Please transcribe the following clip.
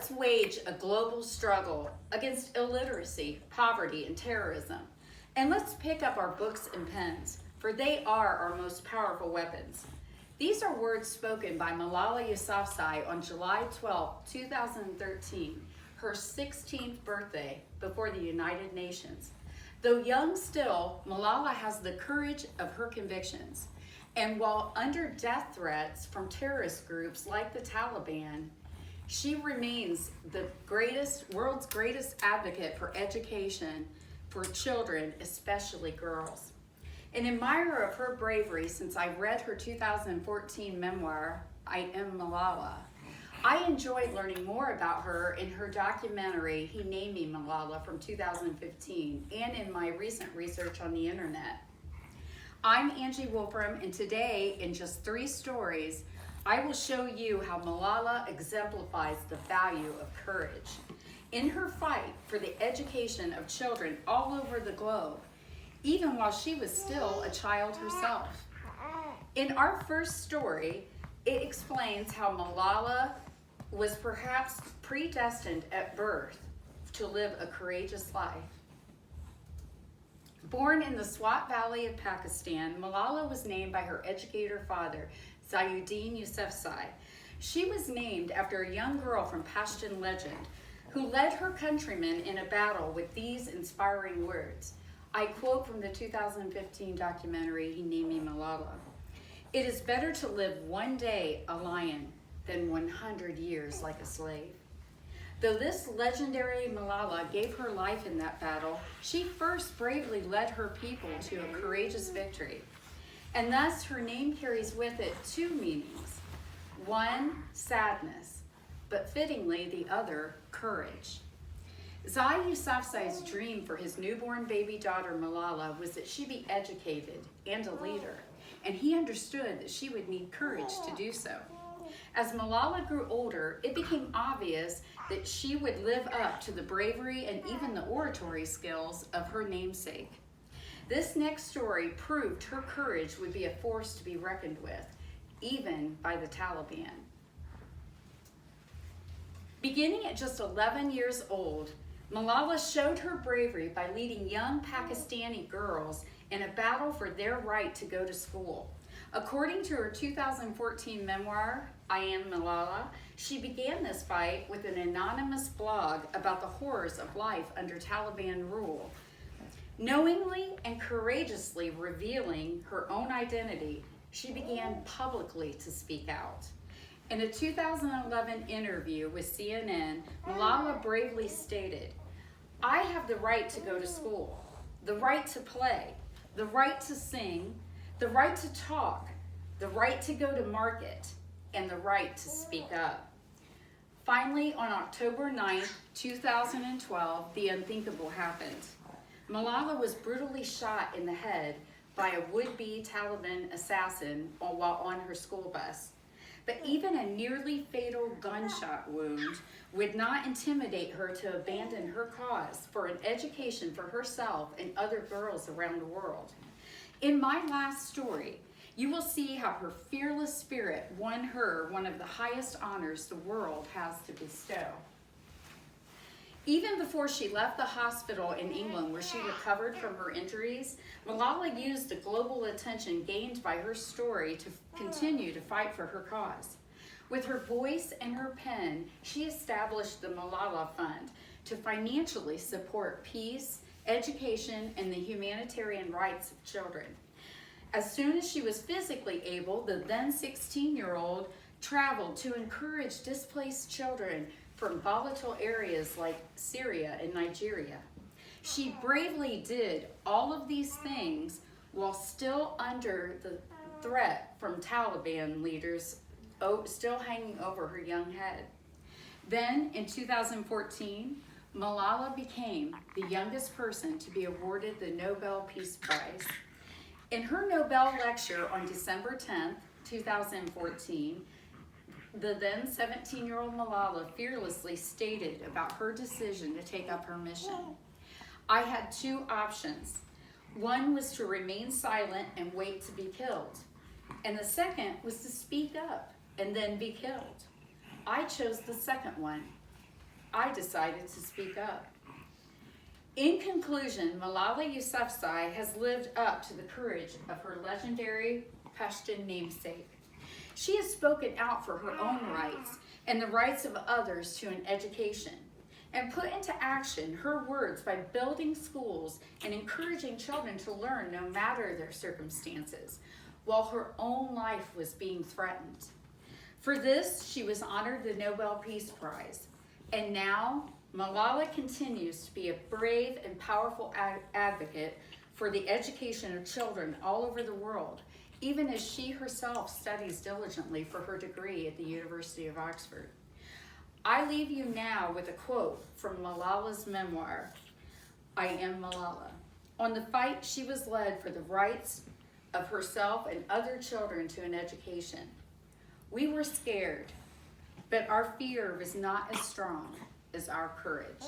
Let's wage a global struggle against illiteracy, poverty, and terrorism. And let's pick up our books and pens, for they are our most powerful weapons. These are words spoken by Malala Yousafzai on July 12, 2013, her 16th birthday before the United Nations. Though young still, Malala has the courage of her convictions. And while under death threats from terrorist groups like the Taliban, she remains the world's greatest advocate for education for children, especially girls. An admirer of her bravery since I read her 2014 memoir, I Am Malala. I enjoyed learning more about her in her documentary, He Named Me Malala, from 2015, and in my recent research on the internet. I'm Angie Wolfrum, and today, in just 3 stories, I will show you how Malala exemplifies the value of courage. In her fight for the education of children all over the globe, even while she was still a child herself. In our first story, it explains how Malala was perhaps predestined at birth to live a courageous life. Born in the Swat Valley of Pakistan, Malala was named by her educator father, Zayuddin Yousafzai. She was named after a young girl from Pashtun legend who led her countrymen in a battle with these inspiring words. I quote from the 2015 documentary, He Named Me Malala. "It is better to live one day a lion than 100 years like a slave." Though this legendary Malala gave her life in that battle, she first bravely led her people to a courageous victory. And thus her name carries with it 2 meanings. One, sadness, but fittingly the other, courage. Zai Yousafzai's dream for his newborn baby daughter Malala was that she be educated and a leader, and he understood that she would need courage to do so. As Malala grew older, it became obvious that she would live up to the bravery and even the oratory skills of her namesake. This next story proved her courage would be a force to be reckoned with, even by the Taliban. Beginning at just 11 years old, Malala showed her bravery by leading young Pakistani girls in a battle for their right to go to school. According to her 2014 memoir, I Am Malala, she began this fight with an anonymous blog about the horrors of life under Taliban rule. Knowingly and courageously revealing her own identity, she began publicly to speak out. In a 2011 interview with CNN, Malala bravely stated, "I have the right to go to school, the right to play, the right to sing, the right to talk, the right to go to market, and the right to speak up." Finally, on October 9th, 2012, the unthinkable happened. Malala was brutally shot in the head by a would-be Taliban assassin while on her school bus. But even a nearly fatal gunshot wound would not intimidate her to abandon her cause for an education for herself and other girls around the world. In my last story, you will see how her fearless spirit won her one of the highest honors the world has to bestow. Even before she left the hospital in England where she recovered from her injuries, Malala used the global attention gained by her story to continue to fight for her cause. With her voice and her pen, she established the Malala Fund to financially support peace, education, and the humanitarian rights of children. As soon as she was physically able, the then 16-year-old traveled to encourage displaced children from volatile areas like Syria and Nigeria. She bravely did all of these things while still under the threat from Taliban leaders still hanging over her young head. Then in 2014, Malala became the youngest person to be awarded the Nobel Peace Prize. In her Nobel lecture on December 10th, 2014, the then 17-year-old Malala fearlessly stated about her decision to take up her mission. "I had 2 options. One was to remain silent and wait to be killed, and the second was to speak up and then be killed. I chose the second one. I decided to speak up. In conclusion, Malala Yousafzai has lived up to the courage of her legendary Pashtun namesake. She has spoken out for her own rights and the rights of others to an education, and put into action her words by building schools and encouraging children to learn no matter their circumstances, while her own life was being threatened. For this, she was honored the Nobel Peace Prize. And now, Malala continues to be a brave and powerful advocate for the education of children all over the world, even as she herself studies diligently for her degree at the University of Oxford. I leave you now with a quote from Malala's memoir, I Am Malala, on the fight she was led for the rights of herself and other children to an education. We were scared, but our fear was not as strong as our courage.